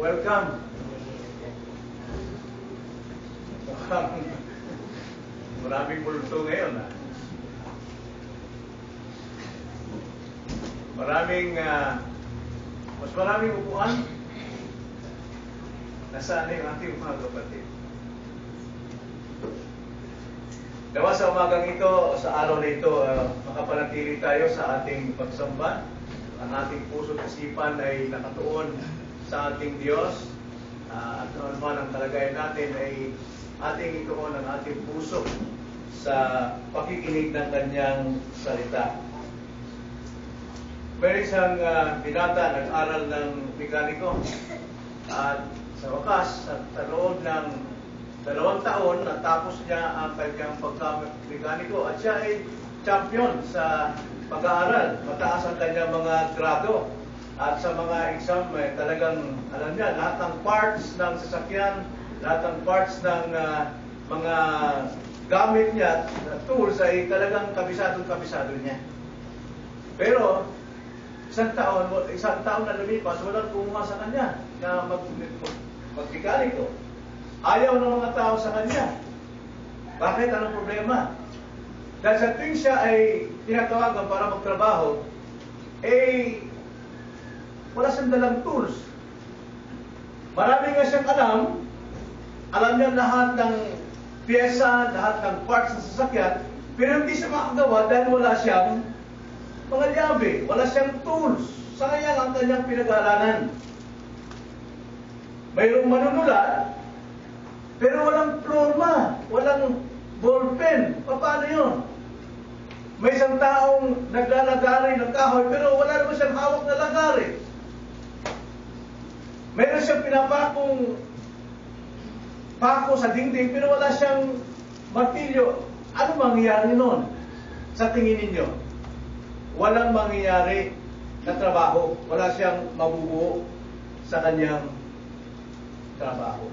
Welcome. Maraming multo ngayon. Mas maraming upuan. Nasaan yung ating mga kapatid? Dawa sa umagang ito, sa araw na ito, makapanatili tayo sa ating pagsamba. Ang ating puso at isipan ay nakatuon sa ating Diyos. At ano man ang kalagayan natin ay ating ituon ang ating puso sa pakikinig ng Kanyang salita. Meron isang binata nag-aral ng mekaniko at sa wakas, sa loob ng 2 taon, natapos niya ang kanyang pagka-mekaniko at siya ay champion sa pag-aaral. Mataas ang kanyang mga grado. At sa mga exam, talagang, alam niya, lahat ng parts ng sasakyan, lahat ng parts ng mga gamit niya, tools, ay talagang kabisado niya. Pero, isang taon na lumipas, walang kumuha sa kanya na mag-mekaniko. Ayaw ng mga tao sa kanya. Bakit? Anong problema? Dahil sa tuwing siya ay tinatawagan para magtrabaho, wala siyang dalang tools. Marami nga siyang alam niya lahat ng pyesa, lahat ng parts ng sasakyan, pero hindi siya makagawa dahil wala siyang mga llave, wala siyang tools. Sayang ang kanyang pinag-aaralan. Mayroong manunulat, pero walang pluma, walang ballpen. Paano yun? May isang taong naglalagari ng kahoy, pero wala naman siyang hawak na lagari. Mayroon siyang pinapakong pako sa dingding, pero wala siyang martilyo. Ano mangyayari nun? Sa tingin ninyo? Walang mangyayari na trabaho. Wala siyang mabubuo sa kanyang trabaho.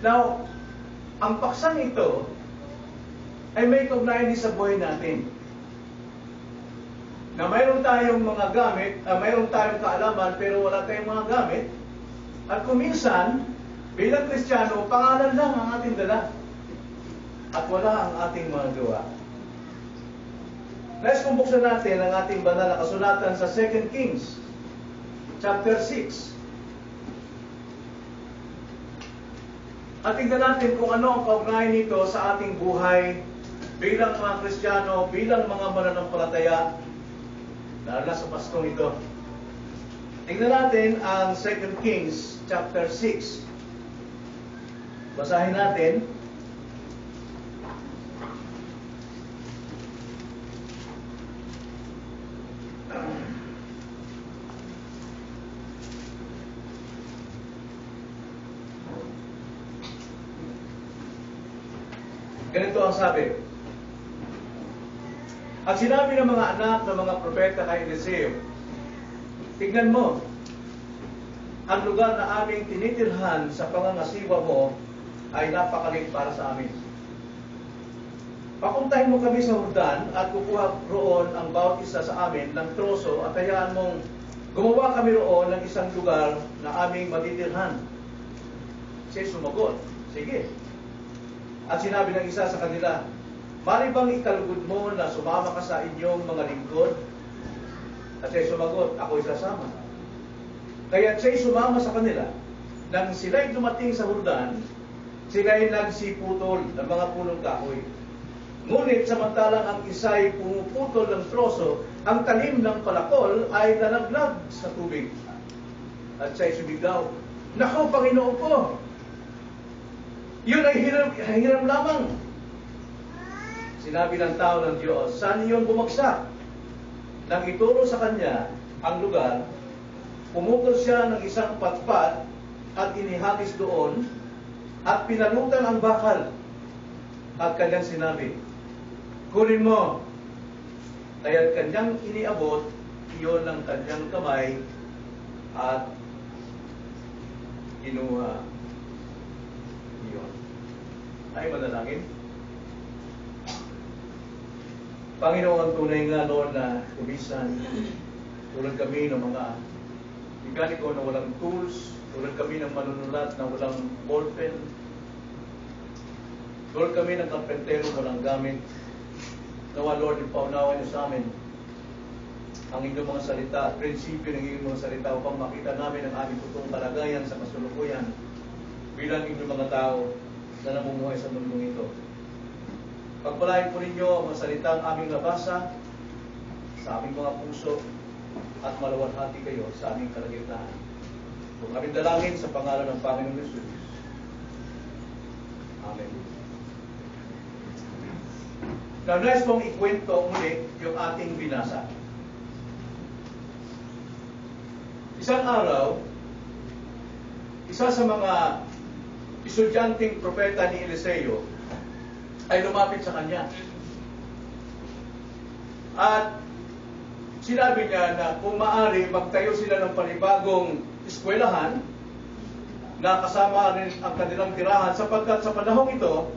Now, ang paksang ito ay may kaugnayan din sa buhay natin. Na mayroon tayong mga gamit, mayroon tayong kaalaman, pero wala tayong mga gamit. At kuminsan, bilang Kristiyano, pangalan lang ang ating dala. At wala ang ating mga gawa. Let's buksan natin ang ating banal na kasulatan sa 2 Kings, chapter 6. At tingnan natin kung ano ang kaugnayan nito sa ating buhay bilang mga Kristiyano, bilang mga mananampalataya, lalo na sa Paskong ito. Tingnan natin ang 2 Kings chapter 6. Basahin natin. Ganito ang sabi. At sinabi ng mga anak ng mga propeta kay Eliseo, tignan mo, ang lugar na aming tinitirhan sa pangangasiwa mo ay napakalit para sa amin. Papuntahin mo kami sa Jordan at kukuha roon ang bawat isa sa amin ng troso at hayaan mong gumawa kami roon ng isang lugar na aming matitirhan. Siya sumagot, sige. At sinabi ng isa sa kanila, mali bang ikalugod mo na sumama ka sa inyong mga lingkod? At siya'y sumagot, ako'y sasama. Kaya siya'y sumama sa kanila. Nang sila'y dumating sa Jordan, sila'y nagsiputol ng mga punong kahoy. Ngunit samantalang ang isa'y pumuputol ng troso, ang talim ng palakol ay nalaglag sa tubig. At siya'y sumigaw, naku, Panginoon ko! Yun ay hiram lamang. Sinabi ng tao ng Diyos, saan iyon bumagsak? Nang ituro sa kanya ang lugar, pumutol siya ng isang patpat at inihagis doon at pinalutan ang bakal. At kanyang sinabi, kunin mo. Kaya't kanyang iniabot, iyon ng kanyang kamay at kinuha iyon. Ay manalangin. Panginoon, tunay nga Lord na kumisan tulad kami ng mga mekaniko na walang tools, Tulad kami ng manunulat na walang ballpen. Tulad kami ng karpentero walang gamit. Nawa, Lord, ipaunawa niyo sa amin ang inyong mga salita, prinsipyo ng inyong mga salita upang makita namin ang aming totoong kalagayan sa kasulukuyan bilang inyong mga tao na namumuhay sa mundong ito. Pagpalain po ninyo ang mga salitang aming nabasa sa aming mga puso at maluwalhati kayo sa aming kalagitnaan. Kung aming dalangin sa pangalan ng Panginoon Jesus. Amen. Now, nais kong ikwento ulit yung ating binasa. Isang araw, isa sa mga estudyanteng propeta ni Eliseo ay lumapit sa kanya. At sinabi niya na kung maaari magtayo sila ng panibagong eskwelahan na kasama rin ang kanilang tirahan sapagkat sa panahong ito,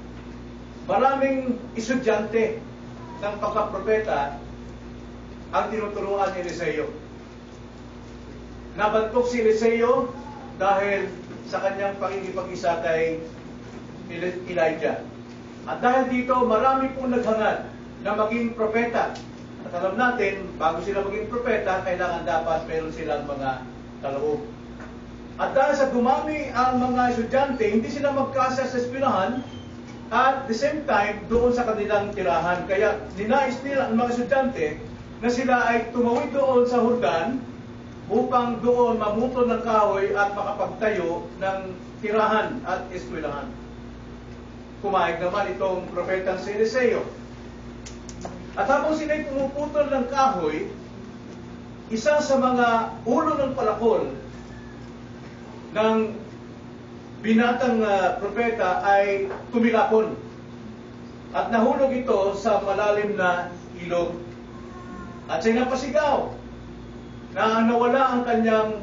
maraming estudyante ng pagkapropeta ang tinuturuan ni Eliseo. Nabantok si Eliseo dahil sa kanyang pakikipag-isa kay Elijah. At dahil dito, marami pong naghangad na maging propeta. At alam natin, bago sila maging propeta, kailangan dapat meron silang mga kaloob. At dahil sa dumami ang mga estudyante, hindi sila magkasa sa eskwelahan at the same time, doon sa kanilang tirahan. Kaya ninais nila ang mga estudyante na sila ay tumawid doon sa Jordan upang doon mamutol ng kahoy at makapagtayo ng tirahan at eskwelahan. Kumaig naman itong propetang si Eliseo. At habang sila'y pumuputol ng kahoy, isa sa mga ulo ng palakol ng binatang propeta ay tumilapon. At nahulog ito sa malalim na ilog. At siya'y napasigaw na nawala ang kanyang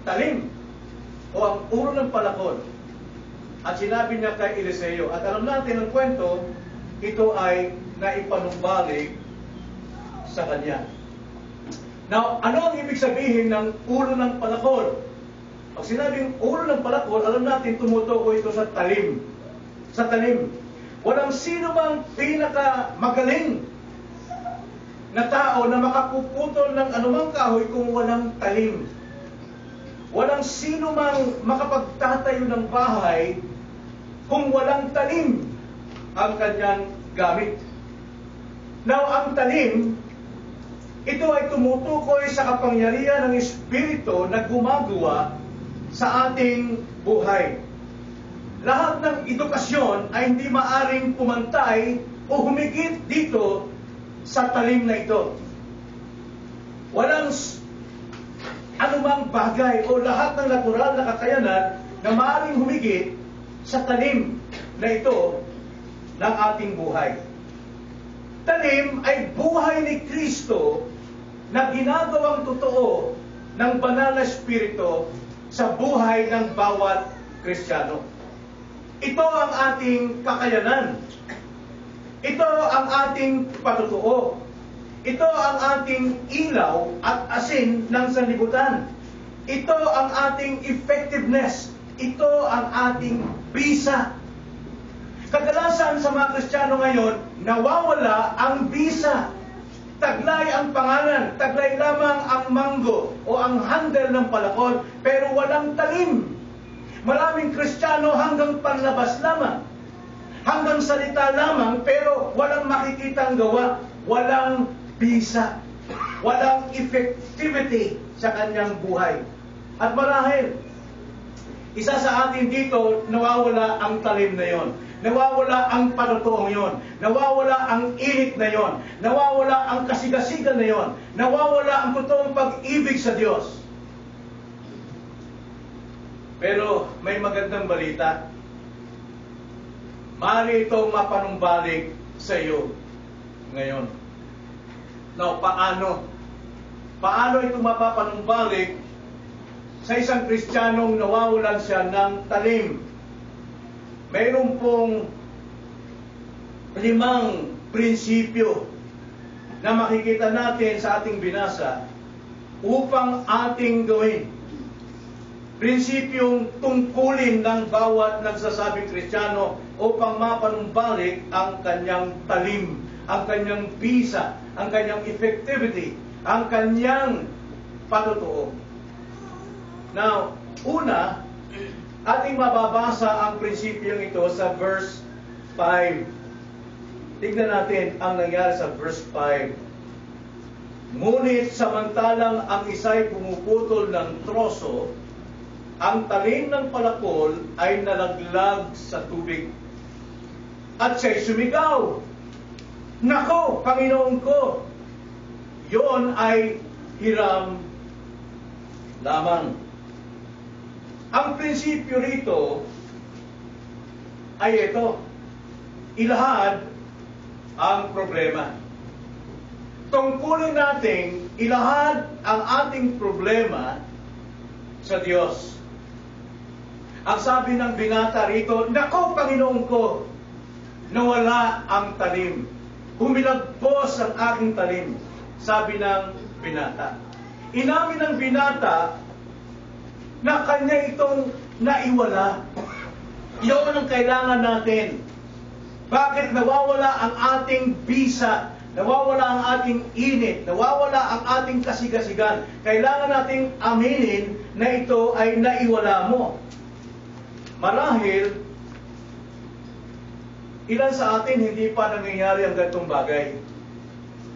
talim o ang ulo ng palakol. At sinabi niya kay Eliseo, at alam natin ang kwento, ito ay naipanumbalik sa kanya. Now, ano ang ibig sabihin ng ulo ng palakol? Pag sinabing ulo ng palakol, alam natin tumutukoy ito sa talim. Sa talim. Walang sino mang pinakamagaling na tao na makapuputol ng anumang kahoy kung walang talim. Walang sino mang makapagtatayo ng bahay kung walang talim ang kanyang gamit. Now, ang talim, ito ay tumutukoy sa kapangyarihan ng Espiritu na gumagawa sa ating buhay. Lahat ng edukasyon ay hindi maaring pumantay o humigit dito sa talim na ito. Walang anumang bagay o lahat ng natural na kakayanan na maaaring humigit sa talim na ito ng ating buhay. Talim ay buhay ni Kristo na ginagawang totoo ng banal na Espiritu sa buhay ng bawat Kristiyano. Ito ang ating kakayanan. Ito ang ating patutuo. Ito ang ating ilaw at asin ng sanlibutan. Ito ang ating effectiveness. Ito ang ating bisa. Kadalasan sa mga Kristiyano ngayon, nawawala ang bisa. Taglay ang pangalan, taglay lamang ang manggo o ang handle ng palakol, pero walang talim. Maraming Kristiyano hanggang panlabas lamang. Hanggang salita lamang, pero walang makikitang gawa, walang bisa, walang effectivity sa kanyang buhay. At marahil, isa sa atin dito, nawawala ang talim na yon. Nawawala ang patutuong yon. Nawawala ang init na yon. Nawawala ang kasigasigan na yon. Nawawala ang totoong pag-ibig sa Diyos. Pero may magandang balita. Maaari itong mapanumbalik sa iyo ngayon. Now, paano? Paano ito mapapanumbalik sa isang Kristiyanong nawawalan siya ng talim? Mayroon pong 5 prinsipyo na makikita natin sa ating binasa upang ating gawin. prinsipyong tungkulin ng bawat nagsasabing Kristiyano upang mapanumbalik ang kanyang talim, ang kanyang bisa, ang kanyang effectivity, ang kanyang patotoo. Now, una, ating mababasa ang prinsipyong ito sa verse 5. Tignan natin ang nangyari sa verse 5. Ngunit samantalang ang isa'y pumuputol ng troso, ang talim ng palakol ay nalaglag sa tubig. At siya'y sumigaw, "Nako, Panginoon ko!" Yon ay hiram lamang. Ang prinsipyo rito ay ito: ilahad ang problema. Tungkulin nating ilahad ang ating problema sa Diyos. Ang sabi ng binata rito, "Nako, Panginoon ko, nawala ang talim. Humilagpos ang aking talim." Sabi ng binata. Inamin ng binata na kanya itong naiwala. Iyon ang kailangan natin. Bakit nawawala ang ating bisa? Nawawala ang ating init, nawawala ang ating kasigasigan. Kailangan nating aminin na ito ay naiwala mo. Marahil, ilan sa atin hindi pa nangyayari ang ganitong bagay.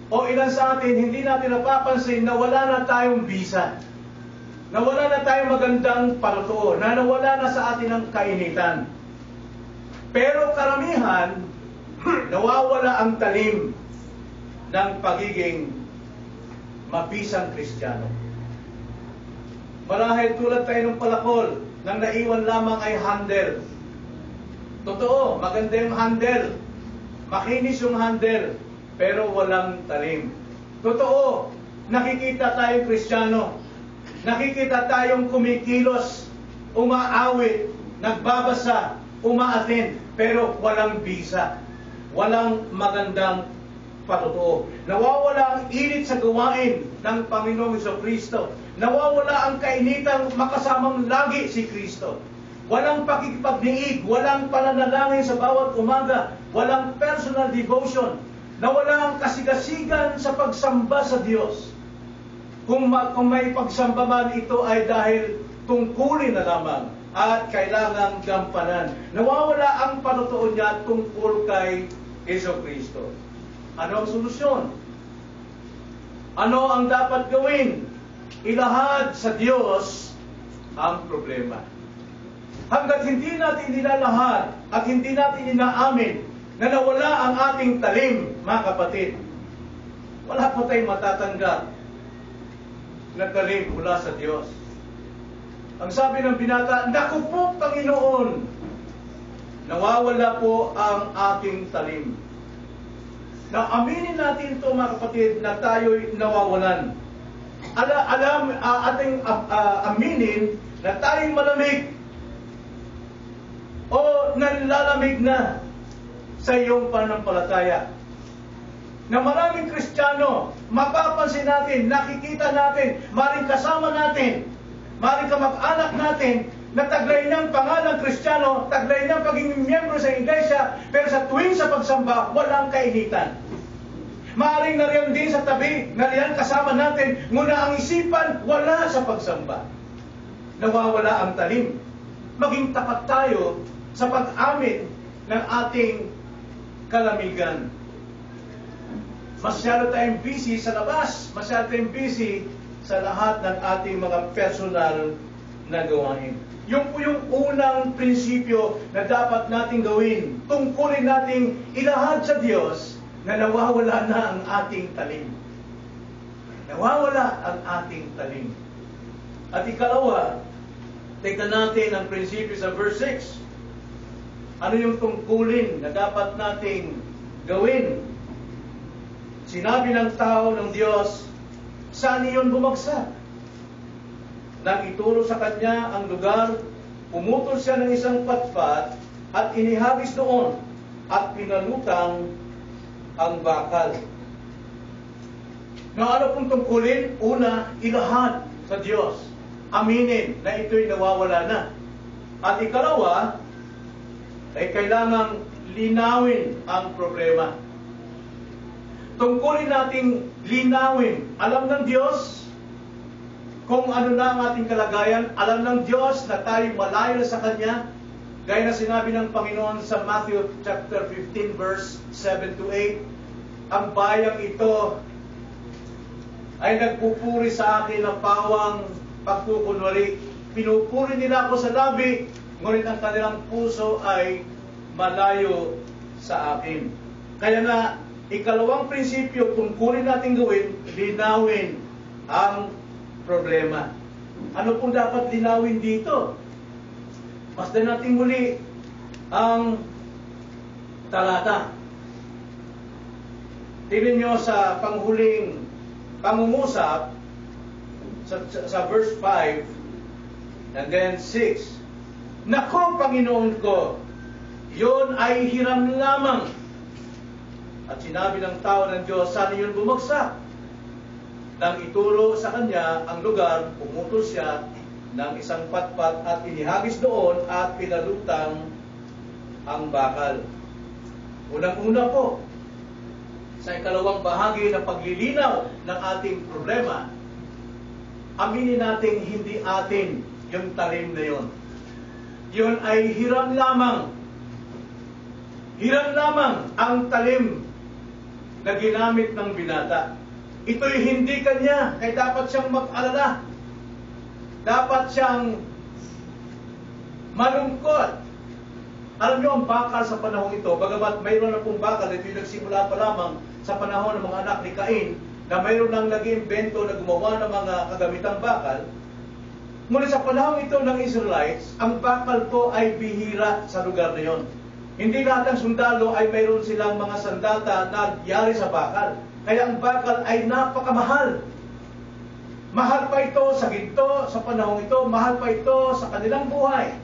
O ilan sa atin hindi natin napapansin na wala na tayong bisa. Na wala na tayong magandang patotoo. Na nawala na sa atin ang kainitan. Pero karamihan, nawawala ang talim ng pagiging mabisang Kristiyano. Marahil tulad tayo ng palakol, nang naiwan lamang ay handle. Totoo, maganda yung handle. Makinis yung handle, pero walang talim. Totoo, nakikita tayong Kristiyano. Nakikita tayong kumikilos, umaawit, nagbabasa, umaaten, pero walang bisa. Walang magandang patotoo. Nawawala ang init sa gawain ng Panginoong Jesucristo. Nawawala ang kainitang makasamang lagi si Kristo. Walang pakikipagniig, walang pananalangin sa bawat umaga, walang personal devotion. Nawala ang kasigasigan sa pagsamba sa Diyos. Kung may pagsamba man, ito ay dahil tungkulin na lamang at kailangang gampanan. Nawawala ang patotoo niya tungkol kay Jesucristo. Ano ang solusyon? Ano ang dapat gawin? Ilahad sa Diyos ang problema. Hanggat hindi natin nilalahad at hindi natin inaamin na nawala ang ating talim, mga kapatid, wala po tayong matatanggap na talim mula sa Diyos. Ang sabi ng binata, "Naku po, Panginoon, nawawala po ang aking talim." Na aminin natin ito, mga kapatid, na tayo'y nawawalan. Ating aminin na tayo'y malamig o nalalamig na sa iyong pananampalataya. Na maraming Kristiyano, mapapansin natin, nakikita natin, maring kasama natin, maring kamag-anak natin, na taglay ng pangalang Kristiyano, taglay ng pagiging miyembro sa iglesia, pero sa tuwing sa pagsamba, walang kainitan. Maaring nariyan din sa tabi, nariyan kasama natin, ngunit ang isipan, wala sa pagsamba. Nawawala ang talim. Maging tapat tayo sa pag-amin ng ating kalamigan. Masyado tayong busy sa labas, masyado tayong busy sa lahat ng ating mga personal na gawain. Yung po yung unang prinsipyo na dapat nating gawin. Tungkulin nating ilahad sa Diyos na nawawala na ang ating talim. Nawawala ang ating talim. At ikalawa, tignan natin ang prinsipyo sa verse 6. Ano yung tungkulin na dapat nating gawin? Sinabi ng tao ng Diyos, saan iyon bumagsak? Nang ituro sa kanya ang lugar, pumutol siya ng isang patpat at inihagis doon at pinalutang ang bakal. Na ano pong tungkulin? Una, ilahad sa Diyos aminin na ito'y nawawala na. At ikalawa, ay kailangang linawin ang problema. Tungkulin nating linawin. Alam ng Diyos kung ano na ang ating kalagayan. Alam ng Diyos na tayo malayo na sa Kanya. Gaya na sinabi ng Panginoon sa Matthew chapter 15 verse 7 to 8, ang bayang ito ay nagpupuri sa akin ng pawang pagkukunwari. Pinupuri nila ako sa labi, ngunit ang kanilang puso ay malayo sa akin. Kaya na, ikalawang prinsipyo, tungkulin natin gawin, linawin ang problema. Ano pong dapat linawin dito? Masdan natin muli ang talata. Tingnan nyo sa panghuling pangungusap sa verse 5 and then 6. Nako, Panginoon ko, yun ay hiram lamang. At sinabi ng tao ng Diyos, sana yun bumagsak. Nang ituro sa kanya ang lugar, pumutol siya ng isang patpat at inihagis doon at pinalutang ang bakal. Unang-una po, sa ikalawang bahagi ng paglilinaw ng ating problema, aminin natin hindi atin yung talim na yun. Yun ay hiram lamang. Hiram lamang ang talim na ginamit ng binata. Ito'y hindi kanya, kaya dapat siyang mag-alala. Dapat siyang malungkot. Alam niyo, ang bakal sa panahon ito, bagamat mayroon na pong bakal, ito'y nagsimula pa lamang sa panahon ng mga anak ni Cain, na mayroon nang nag-iimbento na gumawa ng mga kagamitang bakal. Ngunit sa panahon ito ng Israelites, ang bakal po ay bihira sa lugar na yon. Hindi lahat ng sundalo ay mayroon silang mga sandata na yari sa bakal. Kaya ang bakal ay napakamahal. Mahal pa ito sa ginto, sa panahon ito, mahal pa ito sa kanilang buhay,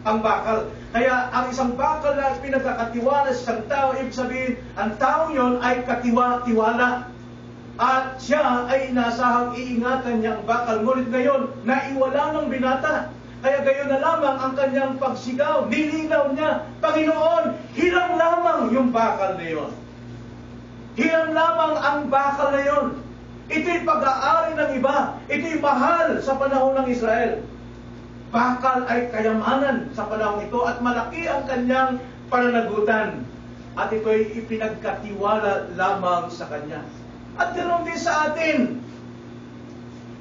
ang bakal. Kaya ang isang bakal na pinagkakatiwala sa isang tao, ibig sabihin, ang tao yon ay katiwala. At siya ay inasahang iingatan niya ang bakal. Ngunit ngayon, naiwala ng binata. Kaya gayon na lamang ang kanyang pagsigaw. Nilinaw niya, Panginoon, hiram lamang yung bakal na yon. Hiram lamang ang bakal na yon. Ito'y pag-aari ng iba. Ito'y mahal sa panahon ng Israel. Bakal ay kayamanan sa panahon ito at malaki ang kanyang pananagutan. At ito'y ipinagkatiwala lamang sa kanya. At ganoon din sa atin.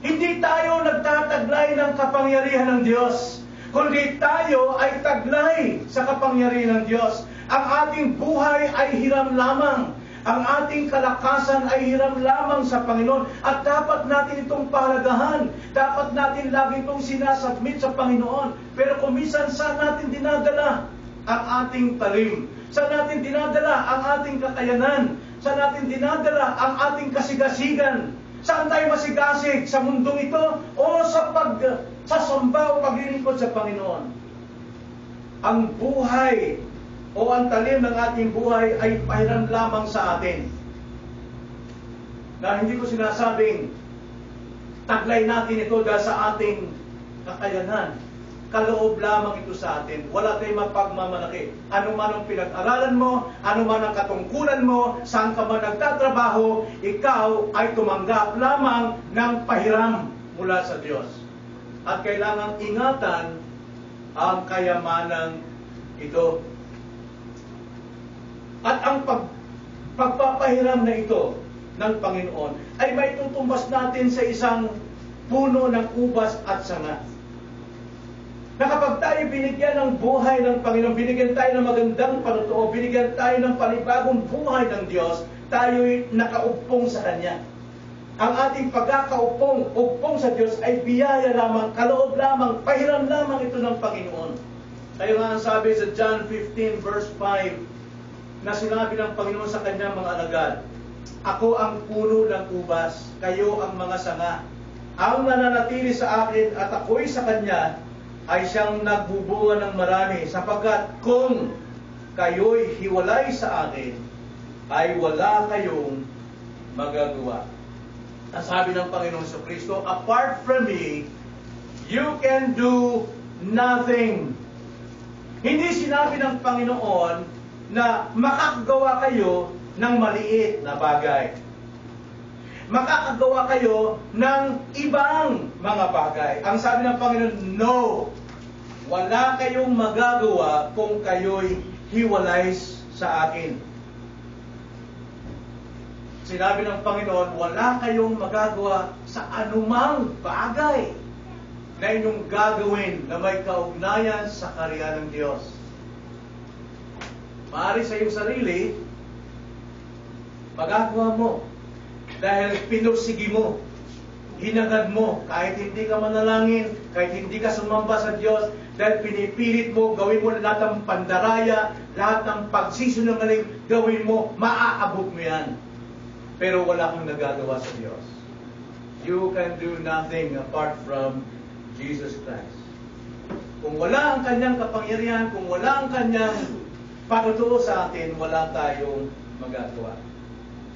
Hindi tayo nagtataglay ng kapangyarihan ng Diyos, kundi tayo ay taglay sa kapangyarihan ng Diyos. Ang ating buhay ay hiram lamang. Ang ating kalakasan ay hiram lamang sa Panginoon. At dapat natin itong pahalagahan. Dapat natin lagi itong sinasubmit sa Panginoon. Pero kung minsan, saan natin dinadala ang ating talim? Saan natin dinadala ang ating kakayanan? Saan natin dinadala ang ating kasigasigan? Saan tayo masigasig? Sa mundong ito? O sa samba o paglilingkod sa Panginoon? Ang buhay o ang talim ng ating buhay ay pahiram lamang sa atin. Na hindi ko sinasabing taglay natin ito dahil sa ating kakayanan. Kaloob lamang ito sa atin. Wala tayong mapagmamalaki. Ano man ang pinag-aralan mo, ano man ang katungkulan mo, saan ka man nagtatrabaho, ikaw ay tumanggap lamang ng pahiram mula sa Diyos. At kailangang ingatan ang kayamanan ito. At ang pagpapahiram na ito ng Panginoon ay may tutumbas natin sa isang puno ng ubas at sanga. Na kapag tayo binigyan ng buhay ng Panginoon, binigyan tayo ng magandang panutoo, binigyan tayo ng panibagong buhay ng Diyos, tayo'y nakaupong sa Kanya. Ang ating pagkakaupong sa Diyos ay biyaya lamang, kaloob lamang, pahiram lamang ito ng Panginoon. Kaya nga ang sabi sa John 15 verse 5, na sinabi ng Panginoon sa Kanyang mga alagad, ako ang puno ng ubas, kayo ang mga sanga. Ang nananatili sa akin at ako'y sa Kanya, ay siyang nagbubunga ng marami, sapagkat kung kayo'y hiwalay sa akin, ay wala kayong magagawa. Ang sabi ng Panginoon sa Kristo, apart from me, You can do nothing. Hindi sinabi ng Panginoon na makakagawa kayo ng maliit na bagay. Makakagawa kayo ng ibang mga bagay. Ang sabi ng Panginoon, no. Wala kayong magagawa kung kayo'y hiwalay sa akin. Sinabi ng Panginoon, wala kayong magagawa sa anumang bagay na inyong gagawin na may kaugnayan sa kaharian ng Diyos. Maaari sa iyong sarili, magagawa mo. Dahil pinursigi mo, hinagad mo, kahit hindi ka manalangin, kahit hindi ka sumamba sa Diyos, dahil pinipilit mo, gawin mo lahat ng pandaraya, lahat ng pagsisinungaling, gawin mo, maaabot mo yan. Pero wala kang nagagawa sa Diyos. You can do nothing apart from Jesus Christ. Kung wala ang kanyang kapangyarihan, kung wala ang kanyang patutuo sa atin, wala tayong magagawa.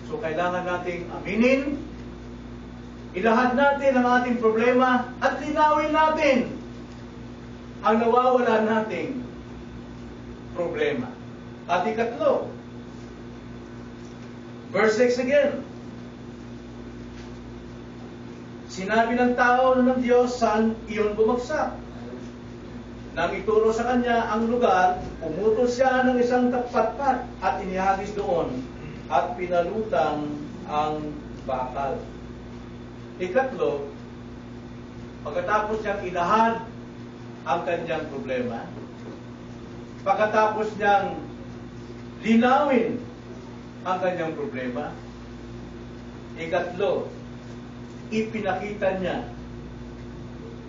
So kailangan nating aminin, ilahad natin ang ating problema, at linawin natin ang nawawala nating problema. At ikatlo, verse 6 again. Sinabi ng tao ng Diyos, saan iyon bumagsak? Nang ituro sa kanya ang lugar, pumutol siya ng isang patpat at inihagis doon at pinalutang ang bakal. Ikatlo, pagkatapos niyang ilahad ang kanyang problema, pagkatapos niyang linawin ang kanyang problema, ikatlo, ipinakita niya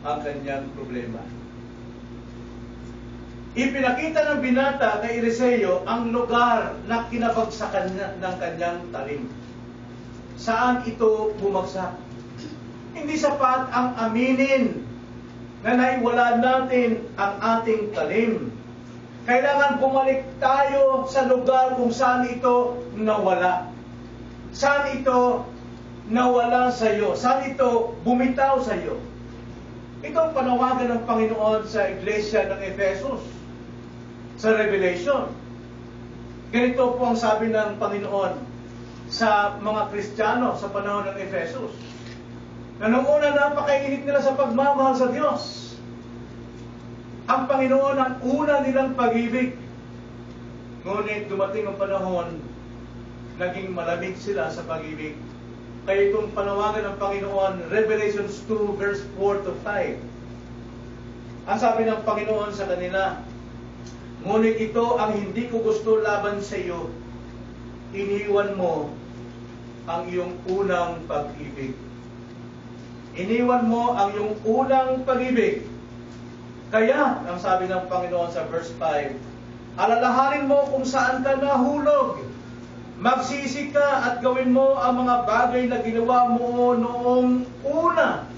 ang kanyang problema. Ipinakita ng binata kay Eliseo ang lugar na kinabagsakan ng kanyang talim. Saan ito bumagsak? Hindi sapat ang aminin na naiwala natin ang ating talim. Kailangan bumalik tayo sa lugar kung saan ito nawala. Saan ito nawala sa iyo? Saan ito bumitaw sa iyo? Ito ang panawagan ng Panginoon sa iglesia ng Efesos. Sa Revelation. Ganito po ang sabi ng Panginoon sa mga Kristiyano sa panahon ng Efesos. Na noong una napakainit nila sa pagmamahal sa Diyos. Ang Panginoon ang una nilang pag-ibig. Ngunit dumating ang panahon, naging malamig sila sa pag-ibig. Kaya itong panawagan ng Panginoon, Revelations 2 verse 4 to 5. Ang sabi ng Panginoon sa kanila, ngunit ito ang hindi ko gusto laban sa iyo. Iniwan mo ang iyong unang pag-ibig. Iniwan mo ang iyong unang pag-ibig. Kaya, ang sabi ng Panginoon sa verse 5, alalahanin mo kung saan ka nahulog. Magsisi ka at gawin mo ang mga bagay na ginawa mo noong una.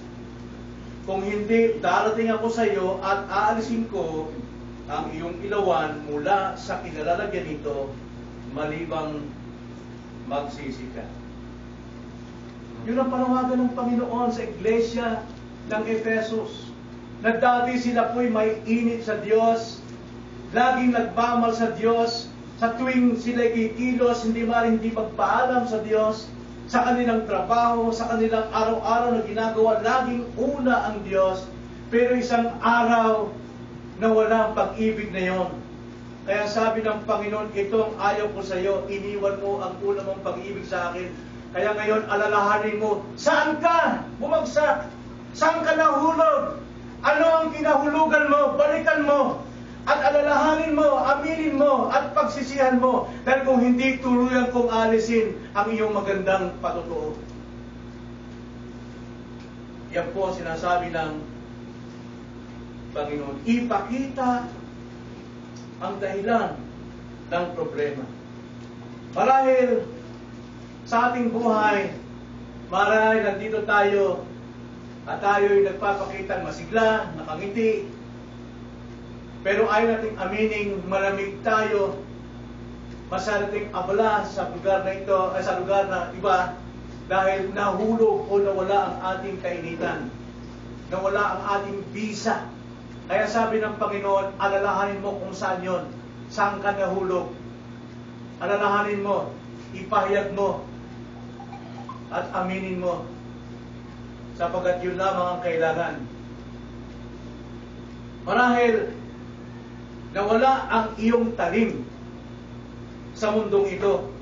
Kung hindi, darating ako sa iyo at aalisin ko ang iyong ilawan mula sa kinalalagyan nito, malibang magsisi ka. Yun ang panawagan ng Panginoon sa iglesia ng Efesos. Na dati sila po'y may init sa Diyos, laging nagbamal sa Diyos, sa tuwing sila'y kikilos, hindi magpaalam sa Diyos, sa kanilang trabaho, sa kanilang araw-araw na ginagawa, laging una ang Diyos, pero isang araw na walang pag-ibig na yon. Kaya sabi ng Panginoon, ito ang ayaw ko sa iyo, iniwan mo ang una mong pag-ibig sa akin. Kaya ngayon, alalahanin mo, saan ka bumagsak? Saan ka nahulog? Ano ang kinahulugan mo? Balikan mo. At alalahanin mo, aminin mo, at pagsisihan mo. Dahil kung hindi, tuluyan kong alisin ang iyong magandang patutuo. Yan po ang sinasabi ng Panginoon. Ipakita ang dahilan ng problema. Marahil sa ating buhay, marahil nandito tayo at tayo'y nagpapakitang masigla, nakangiti. Pero ayaw nating amining malamig tayo, masarating abala sa lugar na ito, sa lugar na iba, dahil nahulog o nawala ang ating kainitan. nawala ang ating visa. Kaya sabi ng Panginoon, alalahanin mo kung saan yon, saan ka nahulog. Alalahanin mo, ipahayag mo, at aminin mo, sapagkat yun lamang ang kailangan. Marahil, nawala ang iyong talim sa mundong ito.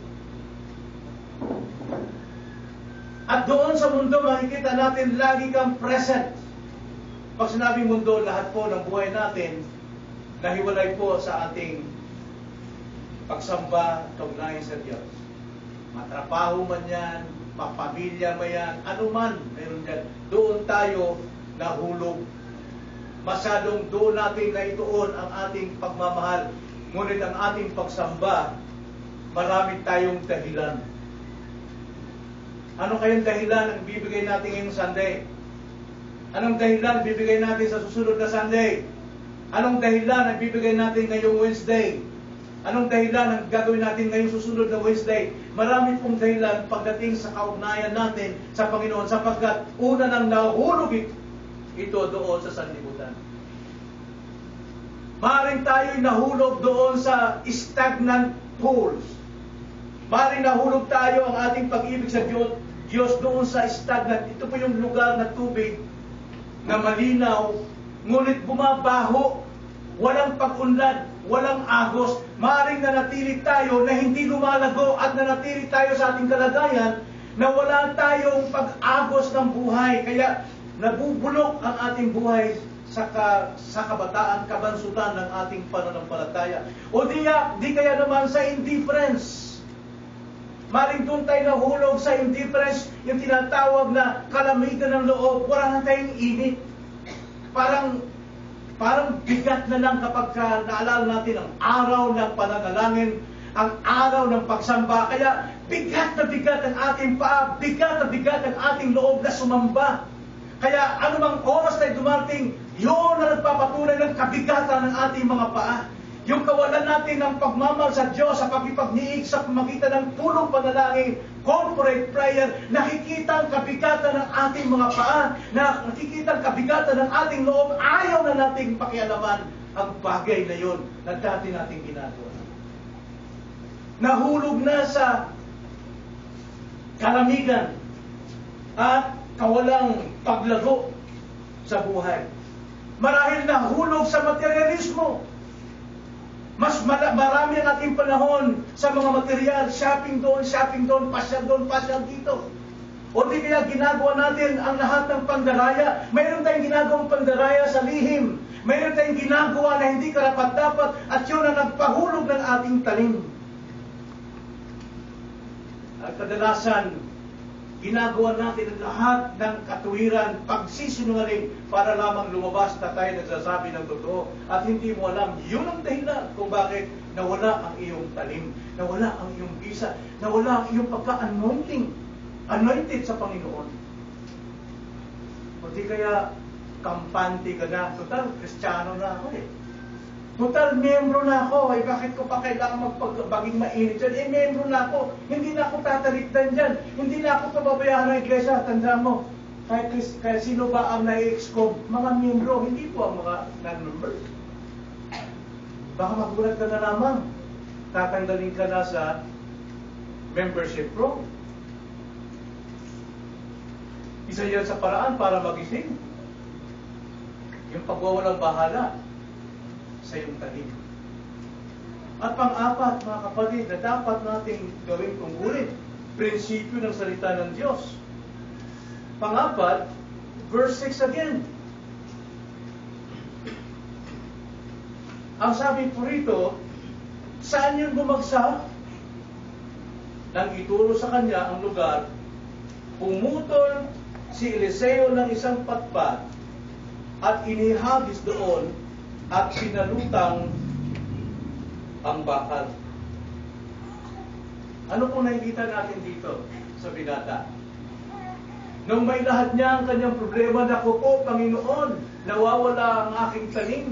At doon sa mundo, makikita natin lagi kang present. Pag sinabing mundo, lahat po ng buhay natin, nahiwalay po sa ating pagsamba, kaugnayan sa Diyos. Matrabaho man yan, mapamilya man yan, ano man, meron dyan. Doon tayo nahulog. Masyadong doon natin na ituon ang ating pagmamahal. Ngunit ang ating pagsamba, marami tayong dahilan. Ano kayang dahilan ang bibigay natin ngayong Sunday? Anong dahilan bibigay natin sa susunod na Sunday? Anong dahilan ang bibigay natin ngayong Wednesday? Anong dahilan ang gagawin natin ngayong susunod na Wednesday? Marami pong dahilan pagdating sa kaugnayan natin sa Panginoon, sapagkat una nang nahulog ito doon sa sanlibutan. Maring tayo'y nahulog doon sa stagnant pools. Maring nahulog tayo ang ating pag-ibig sa Diyos doon sa stagnant. Ito po yung lugar na tubig na malinaw, ngunit bumabaho, walang pag-unlad, walang agos. Maring nanatili tayo na hindi lumalago at nanatili tayo sa ating kalagayan na wala tayong pag-agos ng buhay. Kaya nabubulok ang ating buhay sa kabataan, kabansutan ng ating pananampalataya. O di kaya naman sa indifference. Maring doon tayo nahulog sa indifference, yung tinatawag na kalamitan ng loob, wala na tayong init. Parang bigat na lang kapag naalala natin ang araw ng pananalangin, ang araw ng pagsamba. Kaya bigat na bigat ang ating paa, bigat na bigat ang ating loob na sumamba. Kaya anumang oras tayo dumating, yun na nagpapatunay ng kabigatan ng ating mga paa. Yung kawalan natin ng pagmamahal sa Diyos sa pagkipagniig sa pamagitan ng pulong panalangin, corporate prayer, nakikita ang kabigatan ng ating mga paa, nakikita ang kabigatan ng ating loob, ayaw na nating pakialaman ang bagay na yun na dati nating ginagawa. Nahulog na sa kalamigan at kawalang paglago sa buhay. Marahil nahulog sa materialismo. Mas marami ang ating panahon sa mga material, shopping doon, pasyal dito. O di kaya ginagawa natin ang lahat ng pandaraya. Mayroon tayong ginagawang pandaraya sa lihim. Mayroon tayong ginagawa na hindi karapat-dapat at yun ang nagpahulog ng ating talim. At kadalasan, ginagawa natin ang lahat ng katuwiran, pagsisinungaling para lamang lumabas na tayo nagsasabi ng totoo. At hindi mo alam, yun ang dahilan kung bakit nawala ang iyong talim, nawala ang iyong bisa, nawala ang iyong anointed sa Panginoon. O di kaya, kampante ka na, total, Kristiyano na ako eh. Total, membro na ako. Eh, bakit ko pa kailangan magpaging mainit dyan? Membro na ako. Hindi na ako tatalikdan dyan. Hindi na ako pababayaan ng iglesia. Tandaan mo, kaya sino ba ang na-excom? Mga membro, hindi po ang mga non-members. Baka magulat ka na lamang. Tatanggalin ka na sa membership program. Isa yan sa paraan para magising. Yung pagwawalang bahala sa iyong talim. At pang-apat, mga kapatid, na dapat nating gawing tungkulin, prinsipyo ng salita ng Diyos. Pang-apat, verse 6 again. Ang sabi po rito, saan yun bumagsak? Nang ituro sa kanya ang lugar, pumutol si Eliseo ng isang patpat at inihagis doon at pinalutang ang bakal. Ano pong nakikita natin dito sa binata? Nung may lahat niya ang kanyang problema, naku po, Panginoon, nawawala ang aking tanim.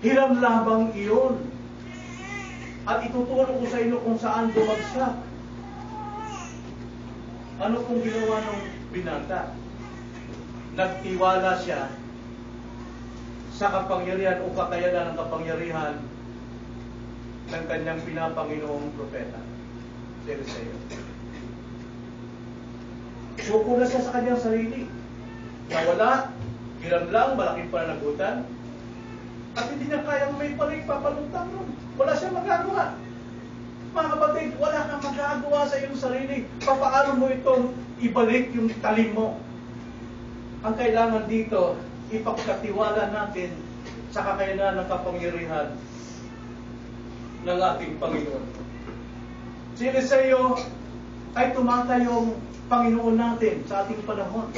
Hiram labang iyon. At ituturo ko sa inyo kung saan bumagsak. Ano pong ginawa ng binata? nagtiwala siya sa kapangyarihan o kakayanan ng kapangyarihan ng kanyang pinapanginoong propeta, si Eliseo. Suko na siya sa kanyang sarili. Nawala, hiram lang, malaking pananagutan, at hindi niya kayang may papaluntang nun. Wala siyang magagawa. Mga kapatid, wala kang magagawa sa iyong sarili. Paano mo itong ibalik yung talim mo? Ang kailangan dito, ipagkatiwala natin sa kakayanan ng kapangyarihan ng ating Panginoon. Si Eliseo ay tumatayong Panginoon natin sa ating panahon.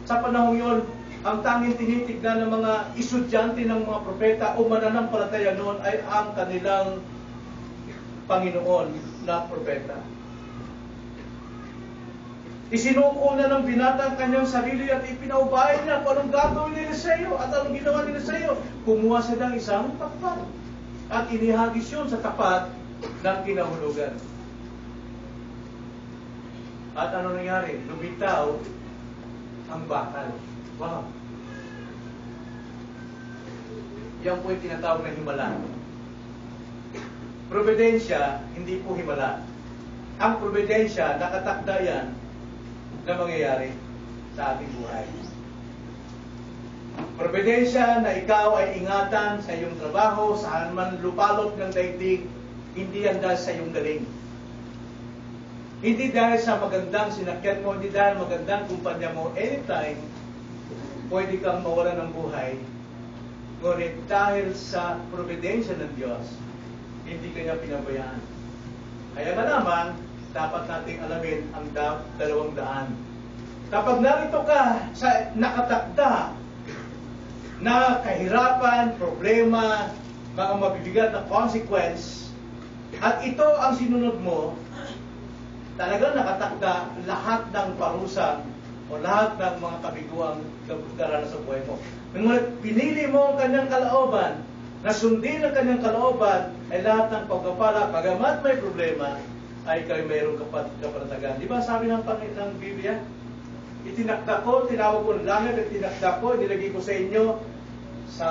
Sa panahon yon, ang tanging tinitignan ng mga estudyante ng mga propeta o mananampalataya noon ay ang kanilang Panginoon na propeta. Isinuko na ng binata ang kanyang sarili at ipinaubaya niya kung anong gagawin ni Eliseo at anong ginawa ni Eliseo. Kumuha siya ng isang tapat at inihagis yun sa tapat ng kinahulugan. At ano nangyari? Lumitaw ang bakal. Wow! Yan po yung tinatawag na himala. Providensya, hindi po himala. Ang providensya, nakatakda yan na mangyayari sa ating buhay. Providensya na ikaw ay ingatan sa iyong trabaho, saan man lupalot ng daigdig, hindi yan dahil sa iyong galing. Hindi dahil sa magandang sinakyan mo, hindi dahil magandang kumpanya mo, anytime, pwede kang mawala ng buhay. Ngunit dahil sa providensya ng Diyos, hindi kanya pinabayaan. Kaya nga naman, dapat nating alamin ang dalawang daan. Kapag narito ka sa nakatakda na kahirapan, problema, mga mabibigat na consequence, at ito ang sinunod mo, talagang nakatakda lahat ng parusa o lahat ng mga kabiguang daranas sa buhay mo. Ngunit pinili mo ang kanyang kalooban, na sundin ang kanyang kalooban, ay lahat ng pagkapala, bagamat may problema, ay kayo mayroong kapanatagan. Di ba sabi ng Biblia? Itinakda ko, tinawag ko ng langit, at tinakda ko, nilagay ko sa inyo, sa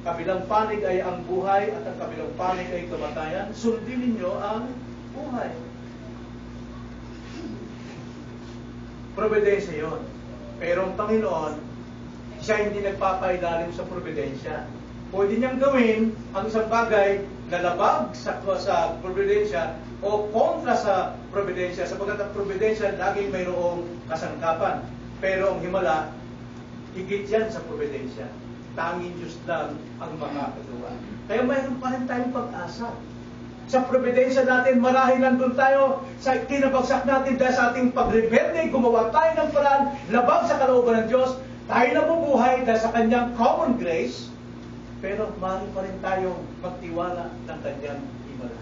kabilang panig ay ang buhay, at ang kabilang panig ay kamatayan. Sundin ninyo ang buhay. Providensya yun. Pero ang Panginoon, siya hindi nagpapailalim sa providensya. Pwede niyang gawin ang isang bagay na labag sa providensya o kontra sa providensya, sapagkat ang providensya laging mayroong kasangkapan. Pero ang himala, higit yan sa providensya. Tanging Diyos lang ang makakagawa. Kaya mayroon pa rin tayong pag-asa. Sa providensya natin, marahil nandun tayo sa kinabagsak natin dahil sa ating pagrebelde, gumawa tayo ng paraan, labag sa kalooban ng Diyos, tayo nabubuhay dahil sa kanyang common grace, pero maaari pa rin tayong magtiwala ng kanyang himala.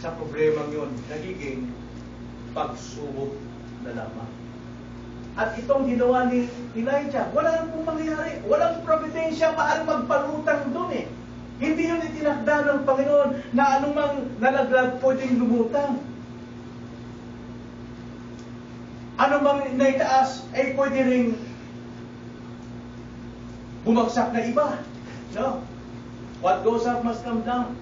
Sa problemang yun, nagiging pagsubok na lamang. At itong ginawa ni Elijah, wala nang pong mangyayari. Walang providensya, maaari magpalutang doon eh. Hindi yun itinakda ng Panginoon na anumang nalaglag pwedeng lumutang. Anumang naitaas ay pwede ring bumagsak na iba. No? What goes up must come down.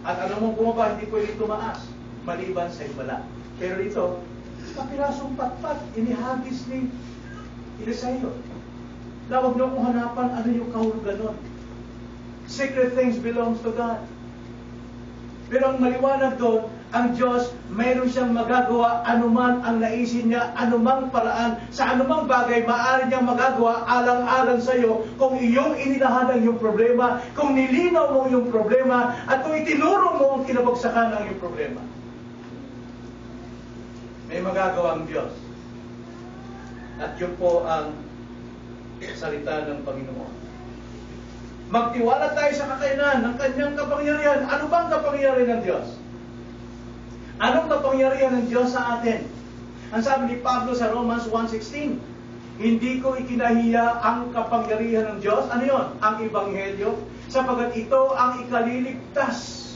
At anumang bumaba, hindi pwede tumaas. Maliban sa himala. Pero ito, kapirasong patpat, inihagis ni Eliseo. Na huwag niyo kong hanapan ano yung kahulugan nun. Secret things belongs to God. Pero ang maliwanag doon, ang Diyos, mayroon siyang magagawa anuman ang naisin niya, anumang paraan, sa anumang bagay, maaari niyang magagawa alang-alang sa iyo kung iyong inilahan ang iyong problema, kung nilinaw mo yung problema, at kung itinuro mo ang kinabagsakan ng iyong problema. May magagawa ang Diyos. At yun po ang salita ng Panginoon. Magtiwala tayo sa kakayanan ng kanyang kapangyarihan. Ano bang kapangyarihan ng Diyos? Anong kapangyarihan ng Diyos sa atin? Ang sabi ni Pablo sa Romans 1:16, hindi ko ikinahiya ang kapangyarihan ng Diyos. Ano yun? Ang Ebanghelyo. Sapagat ito ang ikaliligtas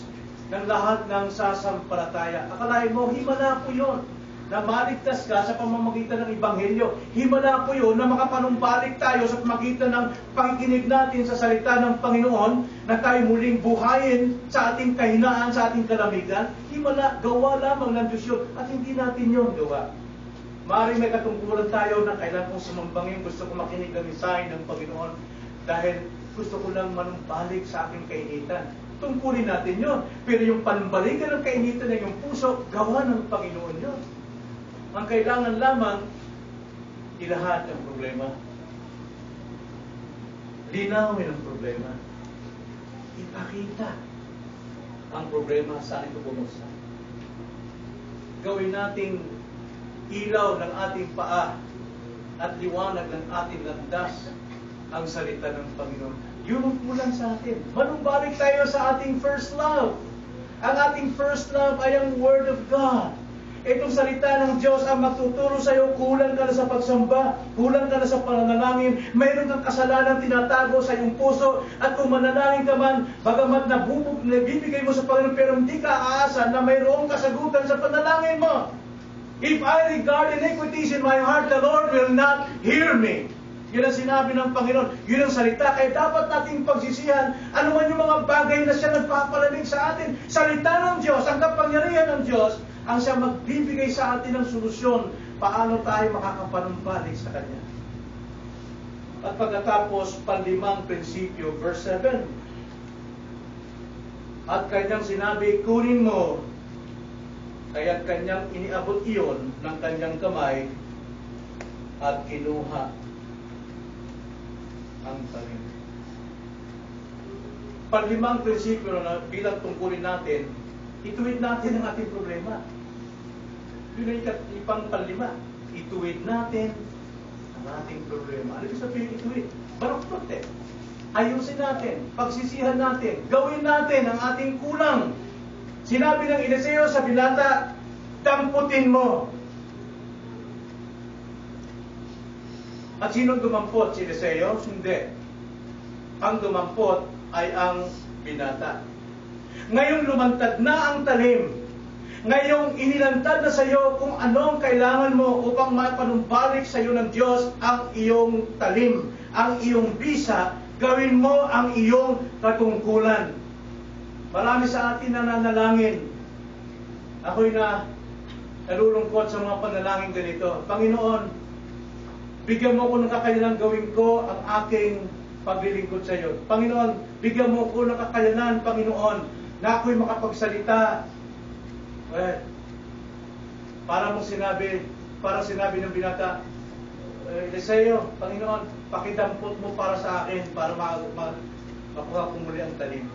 ng lahat ng sasampalataya. Akalain mo, himala po yun. na maligtas ka sa pamamagitan ng Ebanghelyo. Himala po yun na makapanumbalik tayo sa pamamagitan ng pakikinig natin sa salita ng Panginoon, na tayo muling buhayin sa ating kahinaan, sa ating kalamigan. Himala, gawa lamang ng Diyos yun, at hindi natin yun gawa. Maaaring may katungkulan tayo na kailan kong sumambangin, gusto ko makinig ng mensahe ng Panginoon dahil gusto ko lang manumbalik sa aking kainitan. Tungkulin natin yun. Pero yung panumbalikan ng kainitan ng iyong puso, gawa ng Panginoon yun. Ang kailangan lamang, ilahat ang problema. Linawin ang problema. Ipakita ang problema saan ito bumusa. Gawin nating ilaw ng ating paa at liwanag ng ating landas ang salita ng Panginoon. Yun ang kulang sa atin. Manumbalik tayo sa ating first love. Ang ating first love ay ang Word of God. Itong salita ng Diyos ang magtuturo sa iyo, kulang ka na sa pagsamba, kulang ka na sa pananalangin, mayroon kang kasalanan tinatago sa iyong puso, at kung manalangin ka man, bagamat nabibigay mo sa Panginoon, pero hindi ka aasa na mayroong kasagutan sa panalangin mo. If I regard iniquities in my heart, the Lord will not hear me. Yun ang sinabi ng Panginoon. Yun ang salita. Kaya dapat nating pagsisihan ano man yung mga bagay na siya nagpapalamig sa atin. Salita ng Diyos, ang kapangyarihan ng Diyos, ang siya magbibigay sa atin ng solusyon paano tayo makakapanumbalik sa Kanya. At pagkatapos, panlimang prinsipyo, verse 7. At Kanyang sinabi, kunin mo. Kaya't Kanyang iniabot iyon ng Kanyang kamay at kinuha ang talim. Panlimang prinsipyo na bilang tungkulin natin, ituwid natin ang ating problema. Yun ang ipang panlima. Ituwid natin ang ating problema. Ano yung sabihin ituwid? Baruktot. Ayusin natin, pagsisihan natin, gawin natin ang ating kulang. Sinabi ng Eliseo sa binata, damputin mo. At sino dumampot? Si Eliseo? Hindi. Ang dumampot ay ang binata. Ngayong lumantad na ang talim, ngayong inilantad na sa iyo kung ano ang kailangan mo upang mapanumbalik sa iyo ng Diyos ang iyong talim, ang iyong bisa, gawin mo ang iyong katungkulan. Marami sa atin na nanalangin. Ako'y nalulungkot sa mga panalangin ganito. Panginoon, bigyan mo ko ng kakayanan gawin ko ang aking paglilingkod sa iyo. Panginoon, bigyan mo ko ng kakayanan, Panginoon, na ako'y makapagsalita. Para sinabi ng binata, Eliseo, Panginoon, pakidampot mo para sa akin para makuha ko muli ang talim.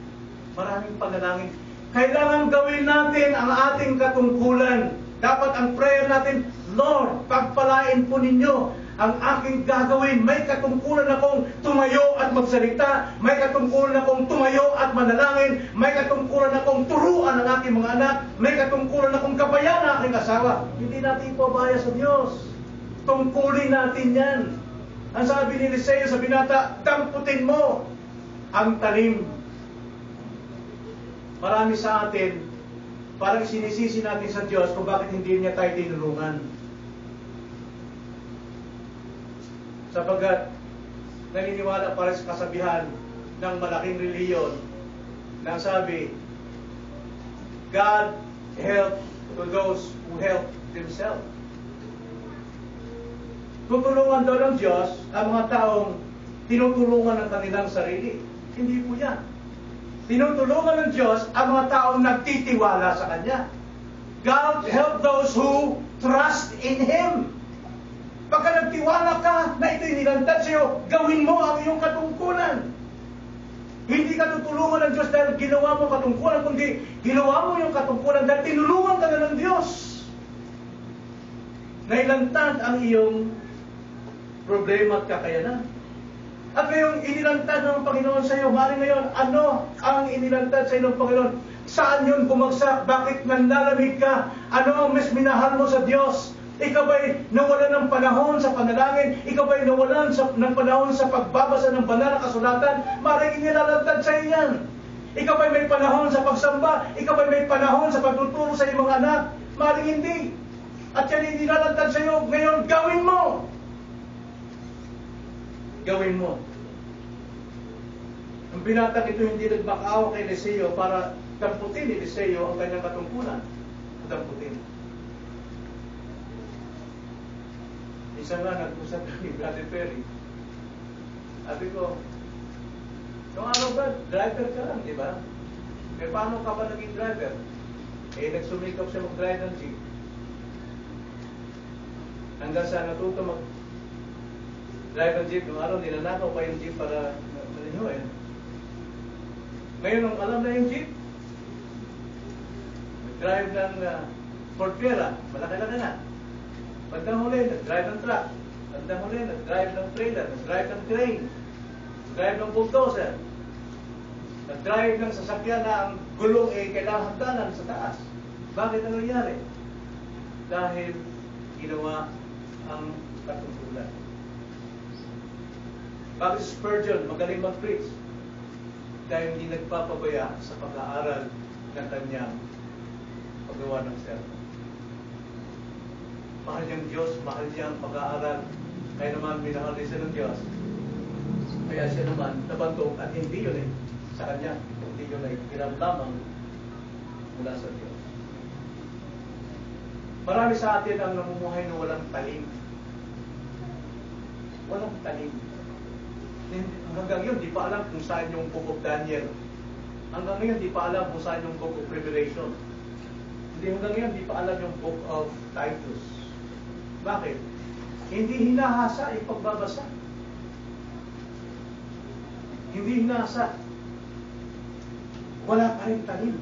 Maraming panalangin. Kailangan gawin natin ang ating katungkulan. Dapat ang prayer natin, Lord, pagpalain po ninyo ang aking gagawin. May katungkulan akong tumayo at magsalita. May katungkulan akong tumayo at manalangin. May katungkulan akong turuan ang aking mga anak. May katungkulan akong kabayan ang aking asawa. Hindi natin ipabaya sa Diyos. Tungkulin natin yan. Ang sabi ni Eliseo sa binata, damputin mo ang talim. Marami sa atin, parang sinisisi natin sa Diyos kung bakit hindi niya tayo tinulungan. Sapagkat naniniwala para sa kasabihan ng malaking reliyon na sabi, God help to those who help themselves. Tutulungan daw ng Diyos ang mga taong tinutulungan ng kanilang sarili. Hindi po yan. Tinutulungan ng Diyos ang mga taong nagtitiwala sa Kanya. God help those who trust in Him. Pagka nagtiwala ka na ito'y nilantad sa iyo, gawin mo ang iyong katungkulan. Hindi ka tutulungan ng Diyos dahil ginawa mo katungkulan, kundi ginawa mo yung katungkulan dahil tinulungan ka na ng Diyos. Nailantad ang iyong problema at kakayanan. At ngayong inilantad ng Panginoon sa iyo, maaaring ngayon, ano ang inilantad sa iyo ng Panginoon? Saan yun bumagsak? Bakit nanlalamig ka? Ano ang mas minahal mo sa Diyos? Ikaw ba'y nawalan ng panahon sa panalangin? Ikaw ba'y nawalan ng panahon sa pagbabasa ng banal na kasulatan? Maaaring inilalantad sa iyo yan. Ikaw ba'y may panahon sa pagsamba? Ikaw ba'y may panahon sa pagtuturo sa iyong mga anak? Maaaring hindi. At yan ay nilalantad sa iyo. Ngayon, gawin mo! Gawin mo. Ang binatang ito hindi nagmakaawa kay Eliseo para damputin ni Eliseo ang kanyang katungkulan. Damputin. Isa nga nag-usap ni Brother Perry. Sabi ko, nung ano ba, driver ka lang, di ba? Eh, paano ka ba naging driver? Eh, nagsumikap siya mag-drive ng jeep. Hanggang sa natuto mag-drive ng jeep, nung araw, ninanakaw pa yung jeep para maninyo. Ngayon, nung alam na yung jeep, nag-drive ng Ford Fiera, malaki-laki na. Bandang huli, nag-drive ng truck. Bandang huli, nag-drive ng trailer, nag-drive ng crane, nag-drive ng bulldozer, nag-drive ng sasakyan na ang gulong ay kailangan hagdanan sa taas. Bakit ang nangyari? Dahil ginawa ang katungkulan. Bakit Spurgeon magaling mag-preach? Dahil hindi nagpapabaya sa pag-aaral ng kanyang paggawa ng sermon. Mahal niyang Diyos, mahal niyang pag-aaral. Kaya naman minahal din siya ng Diyos. Kaya siya naman nabantog at hindi yun sa kanya. Hindi yun ay lamang mula sa Diyos. Marami sa atin ang namumuhay na walang talim. Walang talim. Hanggang yun, di pa alam kung saan yung Book of Daniel. Hanggang ngayon, di pa alam kung saan yung Book of Revelation. Hanggang ngayon, di pa alam yung Book of Titus. Bakit? Hindi hinahasa yung pagbabasa. Hindi hinahasa. Wala pa rin talim.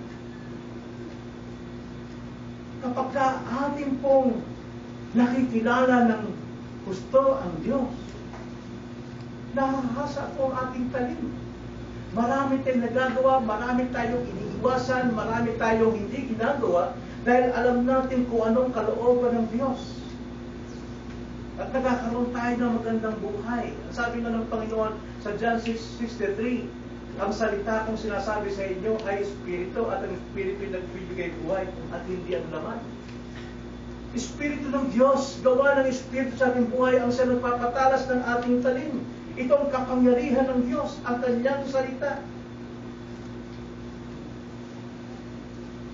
Kapag ating pong nakikilala ng gusto ang Diyos, nahahasa po ang ating talim. Marami tayong nagagawa, marami tayong iniiwasan, marami tayong hindi ginagawa dahil alam natin kung anong kalooban ng Diyos. At nagkakaroon tayo ng magandang buhay. Sabi nga ng Panginoon sa John 6:63, ang salita kong sinasabi sa inyo ay Espiritu at ang Espiritu nagbibigay buhay at hindi ang laman. Espiritu ng Diyos, gawa ng Espiritu sa ating buhay ang siya nagpapatalas ng ating talim. Ito ang kapangyarihan ng Diyos, ang kanyang salita.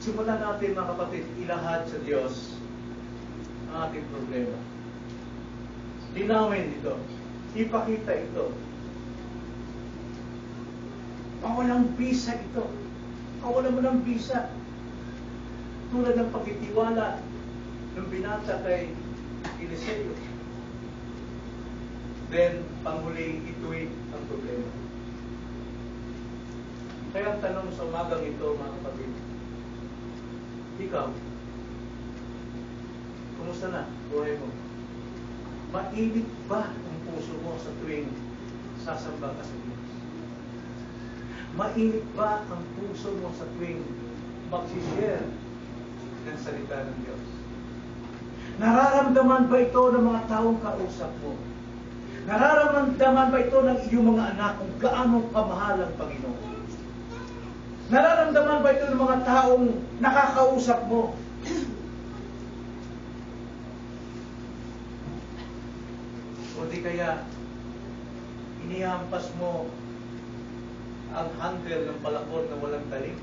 Simulan natin mga kapatid, ilahad sa Diyos ang ating problema. Linawin ito. Ipakita ito. Pawalang bisa ito. Pawalan mo ng bisa. Tulad ng pagtitiwala ng binata kay Eliseo. Then, panghuli, ituwid ang problema. Kaya ang tanong sa umagang ito, mga kapatid, ikaw, kumusta na buhay mo? Mainit ba ang puso mo sa tuwing sasamba ka sa Diyos? Mainit ba ang puso mo sa tuwing mag-share ng salita ng Diyos? Nararamdaman ba ito ng mga taong kausap mo? Nararamdaman ba ito ng iyong mga anak kung gaano kamahal ang Panginoon? Nararamdaman ba ito ng mga taong nakakausap mo? O di kaya, inihampas mo ang handle ng palakot na walang talim?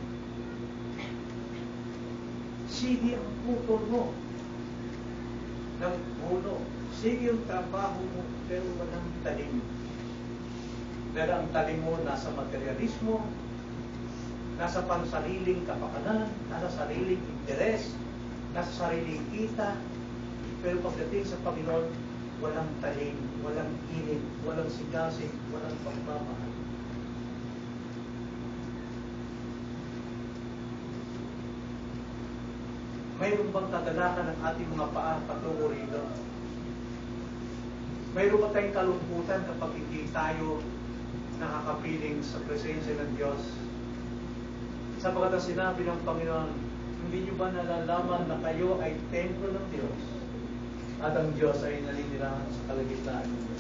Sige ang putol mo ng puno. Sige ang trabaho mo, pero walang talim. Pero ang talim mo nasa materialismo, nasa pansariling kapakanan, nasa sariling interes, nasa sariling kita. Pero pagdating sa Panginoon, walang talim, walang init, walang sigasig, walang pagmamahal. Mayroon bang kagalakan ng ating mga paa patungo rito? Mayroon ba tayong kalungkutan kapag hindi tayo nakakapiling sa presensya ng Diyos? Sapagkat ang sinabi ng Panginoon, hindi nyo ba nalalaman na kayo ay templo ng Diyos at ang Diyos ay naninirahan sa kalagitnaan ninyo?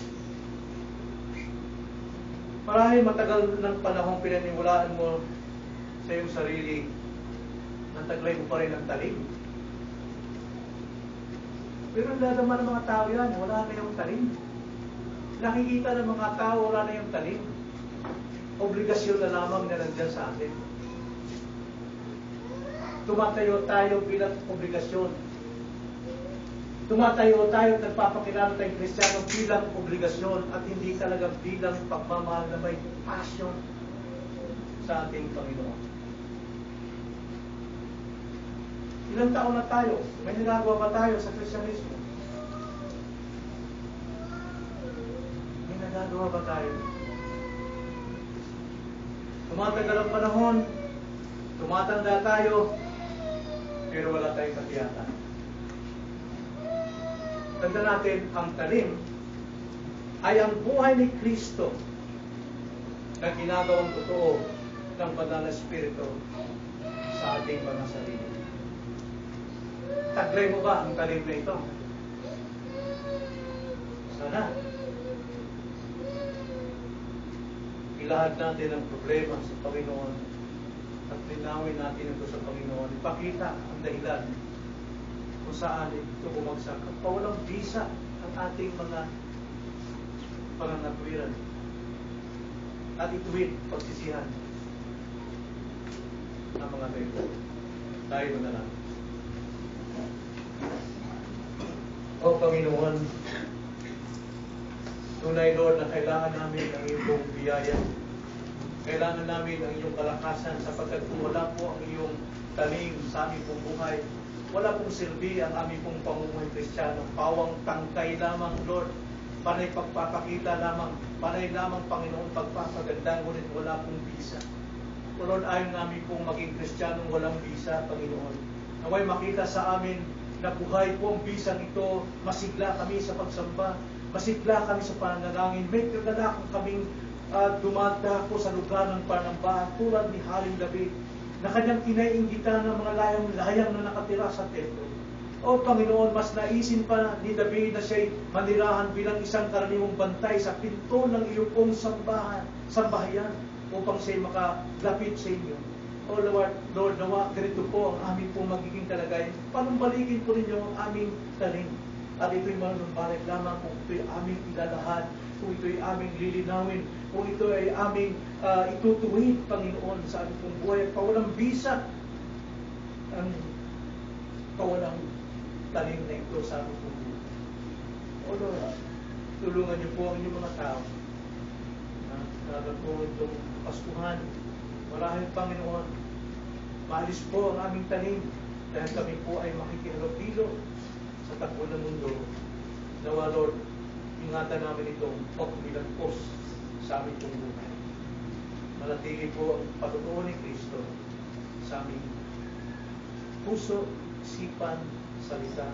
Marahil matagal ng panahong pinaniwalaan mo sa iyong sarili, nataglay mo pa rin ang talim. Pero nadama ng mga tao yan, wala na yung talim. Nakikita ng mga tao, wala na yung talim. Obligasyon na lamang na nandyan sa atin. Tumatayo tayo bilang obligasyon. Tumatayo tayo at nagpapakilala tayong Kristiyano bilang obligasyon at hindi talaga bilang pagmamahal na may passion sa ating Panginoon. Ilang taon na tayo? May nagagawa ba tayo sa Kristyanismo? May nagagawa ba tayo? Tumatagal ang panahon, tumatanda tayo, pero wala tayong katiyatan. Tanda natin, ang talim ay ang buhay ni Kristo na ginagawang totoo ng Banal na Espiritu sa ating mga sarili. Taglay mo ba ang talim na ito? Sana. Ilahad natin ang problema sa Panginoon at linawin natin ito sa Panginoon. Ipakita ang dahilan kung saan ito bumagsak. Pawalang bisa ang ating mga pananatwiran at ituwid pagsisihan ang mga tayo. Tayo na lang. O Panginoon, tunay Lord na kailangan namin ang iyong biyaya. Kailangan namin ang iyong kalakasan sapagkat kung wala po ang iyong talim sa aming pong buhay, wala pong silbi ang aming pong pamumuhay Kristiyano. Pawang tangkay lamang, Lord. Panay pagpapakita lamang. Panay lamang, Panginoon, pagpapaganda. Ngunit wala pong bisa. O Lord, ayaw namin pong maging Kristiyanong walang bisa, Panginoon. Naway makita sa amin na buhay po ang bisang ito. Masigla kami sa pagsamba. Masigla kami sa pananalangin. May kagalakang kaming dumadako sa lugar ng panambahan tulad ni Haring David na kanyang kinaiinggitan ng mga layang na nakatira sa templo. O Panginoon, mas naisin pa ni David na siya'y manirahan bilang isang karaniwang bantay sa pinto ng iyong pong sambahayan upang siya'y makalapit sa inyo. O Lord, nawa, ganito po ang aming pong magiging kalagayan. Panumbalikin po ninyo ang aming talim. At ito'y manumbalik lamang kung ito'y aming ilalahad, kung ito'y aming lilinawin, kung ito ay aming itutuwid, Panginoon, sa aming pong buhay. Pawalang bisa ang pawalang talim na ito sa aming pong buhay. O Lord, tulungan niyo po ang inyong mga tao na po itong Paskuhan. Maraming Panginoon, maalis po ang aming talim dahil kami po ay makikihalubilo sa takbo ng mundo. Nawa, Lord, ingatan namin itong pagbilangkos sa aming pong buhay. Manatili po ang patutuo ni Kristo sa aming puso, isipan, salita,